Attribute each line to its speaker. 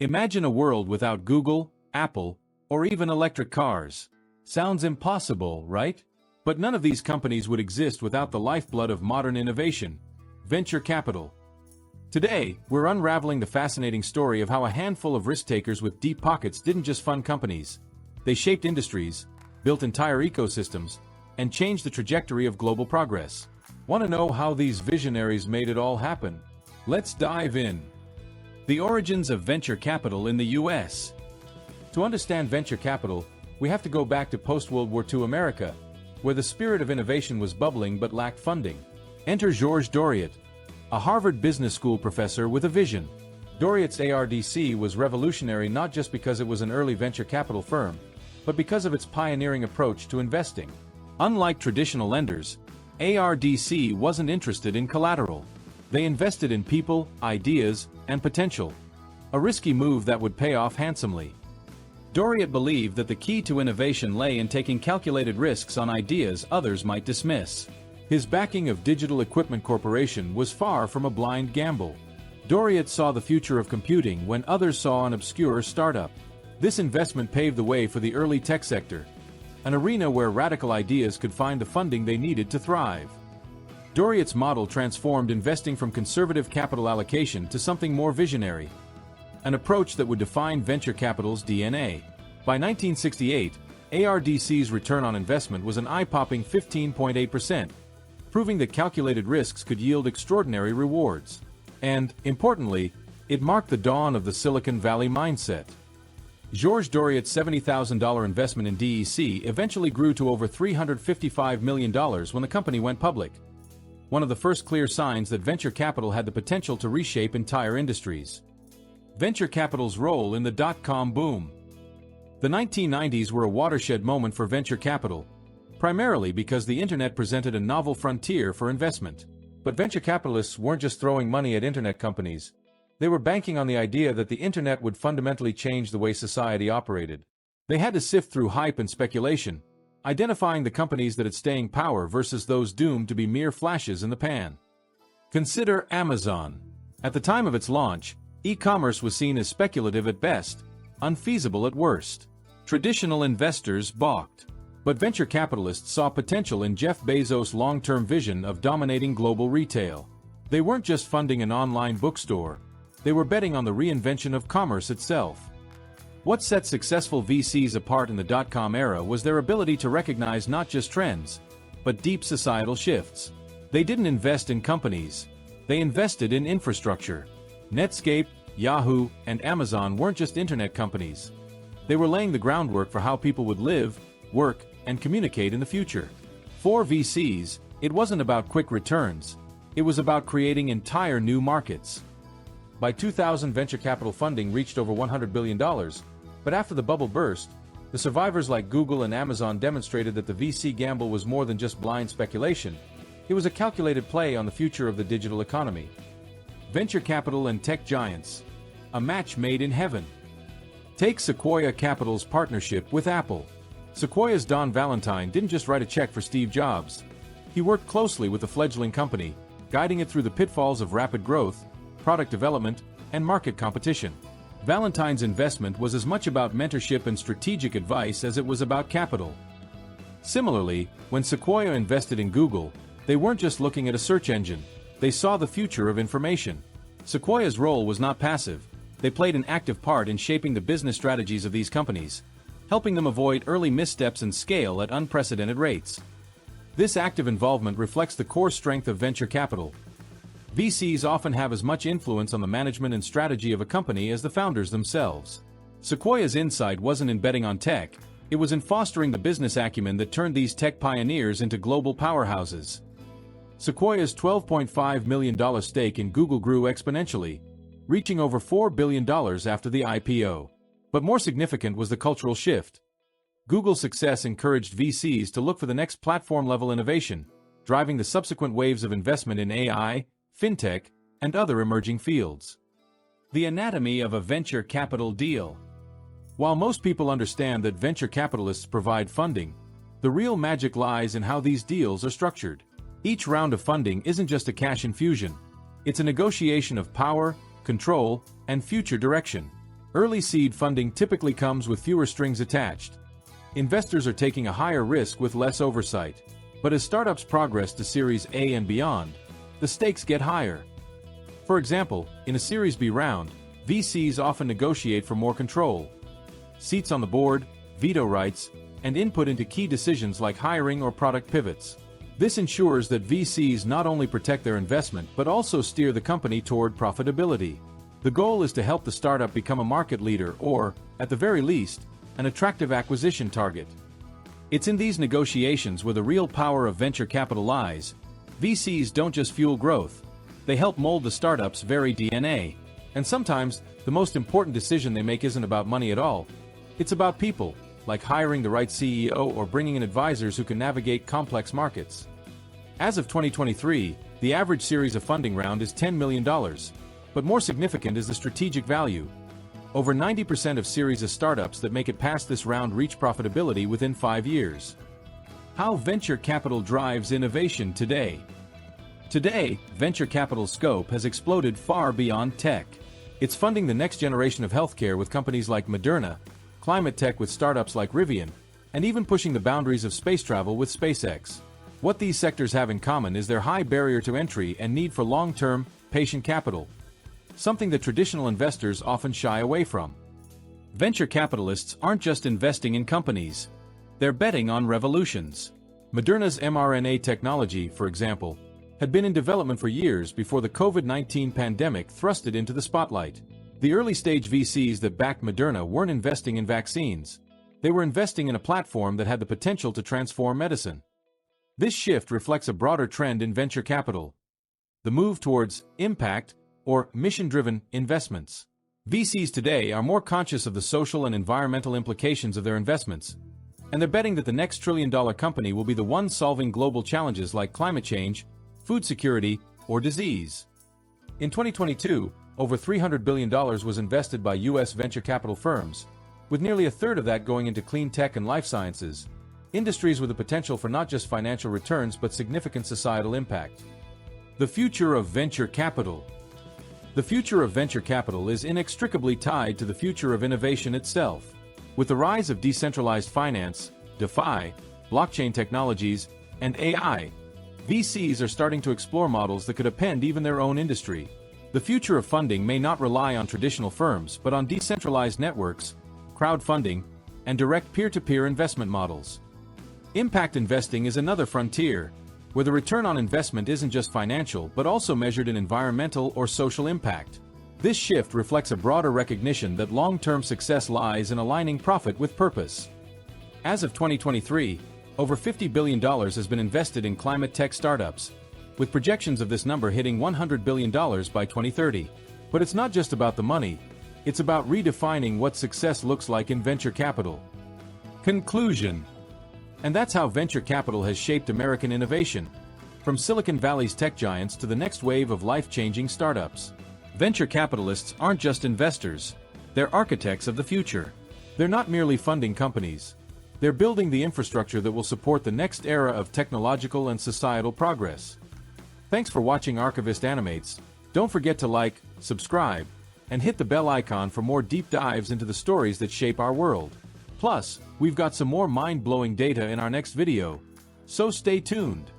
Speaker 1: Imagine a world without Google, Apple, or even electric cars. Sounds impossible, right? But none of these companies would exist without the lifeblood of modern innovation: venture capital. Today, we're unraveling the fascinating story of how a handful of risk-takers with deep pockets didn't just fund companies. They shaped industries, built entire ecosystems, and changed the trajectory of global progress. Want to know how these visionaries made it all happen? Let's dive in. The origins of venture capital in the U.S. To understand venture capital, we have to go back to post-World War II America, where the spirit of innovation was bubbling but lacked funding. Enter Georges Doriot, a Harvard Business School professor with a vision. Doriot's ARDC was revolutionary not just because it was an early venture capital firm, but because of its pioneering approach to investing. Unlike traditional lenders, ARDC wasn't interested in collateral. They invested in people, ideas, and potential. A risky move that would pay off handsomely. Doriot believed that the key to innovation lay in taking calculated risks on ideas others might dismiss. His backing of Digital Equipment Corporation was far from a blind gamble. Doriot saw the future of computing when others saw an obscure startup. This investment paved the way for the early tech sector, an arena where radical ideas could find the funding they needed to thrive. Doriot's model transformed investing from conservative capital allocation to something more visionary, an approach that would define venture capital's DNA. By 1968, ARDC's return on investment was an eye-popping 15.8%, proving that calculated risks could yield extraordinary rewards. And, importantly, it marked the dawn of the Silicon Valley mindset. Georges Doriot's $70,000 investment in DEC eventually grew to over $355 million when the company went public. One of the first clear signs that venture capital had the potential to reshape entire industries. Venture capital's role in the dot-com boom. The 1990s were a watershed moment for venture capital, primarily because the internet presented a novel frontier for investment. But venture capitalists weren't just throwing money at internet companies. They were banking on the idea that the internet would fundamentally change the way society operated. They had to sift through hype and speculation, identifying the companies that had staying power versus those doomed to be mere flashes in the pan. Consider Amazon. At the time of its launch, e-commerce was seen as speculative at best, unfeasible at worst. Traditional investors balked. But venture capitalists saw potential in Jeff Bezos' long-term vision of dominating global retail. They weren't just funding an online bookstore, they were betting on the reinvention of commerce itself. What set successful VCs apart in the dot-com era was their ability to recognize not just trends, but deep societal shifts. They didn't invest in companies, they invested in infrastructure. Netscape, Yahoo, and Amazon weren't just internet companies. They were laying the groundwork for how people would live, work, and communicate in the future. For VCs, it wasn't about quick returns, it was about creating entire new markets. By 2000, venture capital funding reached over $100 billion, but after the bubble burst, the survivors like Google and Amazon demonstrated that the VC gamble was more than just blind speculation. It was a calculated play on the future of the digital economy. Venture capital and tech giants. A match made in heaven. Take Sequoia Capital's partnership with Apple. Sequoia's Don Valentine didn't just write a check for Steve Jobs. He worked closely with the fledgling company, guiding it through the pitfalls of rapid growth, product development, and market competition. Valentine's investment was as much about mentorship and strategic advice as it was about capital. Similarly, when Sequoia invested in Google, they weren't just looking at a search engine, they saw the future of information. Sequoia's role was not passive. They played an active part in shaping the business strategies of these companies, helping them avoid early missteps and scale at unprecedented rates. This active involvement reflects the core strength of venture capital. VCs often have as much influence on the management and strategy of a company as the founders themselves. Sequoia's insight wasn't in betting on tech, it was in fostering the business acumen that turned these tech pioneers into global powerhouses. Sequoia's $12.5 million stake in Google grew exponentially, reaching over $4 billion after the IPO. But more significant was the cultural shift. Google's success encouraged VCs to look for the next platform-level innovation, driving the subsequent waves of investment in AI, fintech, and other emerging fields. The anatomy of a venture capital deal. While most people understand that venture capitalists provide funding, the real magic lies in how these deals are structured. Each round of funding isn't just a cash infusion. It's a negotiation of power, control, and future direction. Early seed funding typically comes with fewer strings attached. Investors are taking a higher risk with less oversight. But as startups progress to Series A and beyond, the stakes get higher. For example, in a Series B round, VCs often negotiate for more control. Seats on the board, veto rights, and input into key decisions like hiring or product pivots. This ensures that VCs not only protect their investment but also steer the company toward profitability. The goal is to help the startup become a market leader or, at the very least, an attractive acquisition target. It's in these negotiations where the real power of venture capital lies. VCs don't just fuel growth, they help mold the startup's very DNA. And sometimes, the most important decision they make isn't about money at all. It's about people, like hiring the right CEO or bringing in advisors who can navigate complex markets. As of 2023, the average series of funding round is $10 million. But more significant is the strategic value. Over 90% of Series A startups that make it past this round reach profitability within 5 years. How venture capital drives innovation today. Today, venture capital's scope has exploded far beyond tech. It's funding the next generation of healthcare with companies like Moderna, climate tech with startups like Rivian, and even pushing the boundaries of space travel with SpaceX. What these sectors have in common is their high barrier to entry and need for long-term, patient capital. Something that traditional investors often shy away from. Venture capitalists aren't just investing in companies. They're betting on revolutions. Moderna's mRNA technology, for example, had been in development for years before the COVID-19 pandemic thrust it into the spotlight. The early-stage VCs that backed Moderna weren't investing in vaccines. They were investing in a platform that had the potential to transform medicine. This shift reflects a broader trend in venture capital. The move towards impact, or mission-driven, investments. VCs today are more conscious of the social and environmental implications of their investments, and they're betting that the next trillion-dollar company will be the one solving global challenges like climate change, food security, or disease. In 2022, over $300 billion was invested by U.S. venture capital firms, with nearly a third of that going into clean tech and life sciences, industries with the potential for not just financial returns but significant societal impact. The future of venture capital. The future of venture capital is inextricably tied to the future of innovation itself. With the rise of decentralized finance, DeFi, blockchain technologies, and AI, VCs are starting to explore models that could upend even their own industry. The future of funding may not rely on traditional firms but on decentralized networks, crowdfunding, and direct peer-to-peer investment models. Impact investing is another frontier, where the return on investment isn't just financial but also measured in environmental or social impact. This shift reflects a broader recognition that long-term success lies in aligning profit with purpose. As of 2023, over $50 billion has been invested in climate tech startups, with projections of this number hitting $100 billion by 2030. But it's not just about the money, it's about redefining what success looks like in venture capital. Conclusion. And that's how venture capital has shaped American innovation, from Silicon Valley's tech giants to the next wave of life-changing startups. Venture capitalists aren't just investors, they're architects of the future. They're not merely funding companies. They're building the infrastructure that will support the next era of technological and societal progress. Thanks for watching Archivist Animates. Don't forget to like, subscribe, and hit the bell icon for more deep dives into the stories that shape our world. Plus, we've got some more mind-blowing data in our next video, so stay tuned.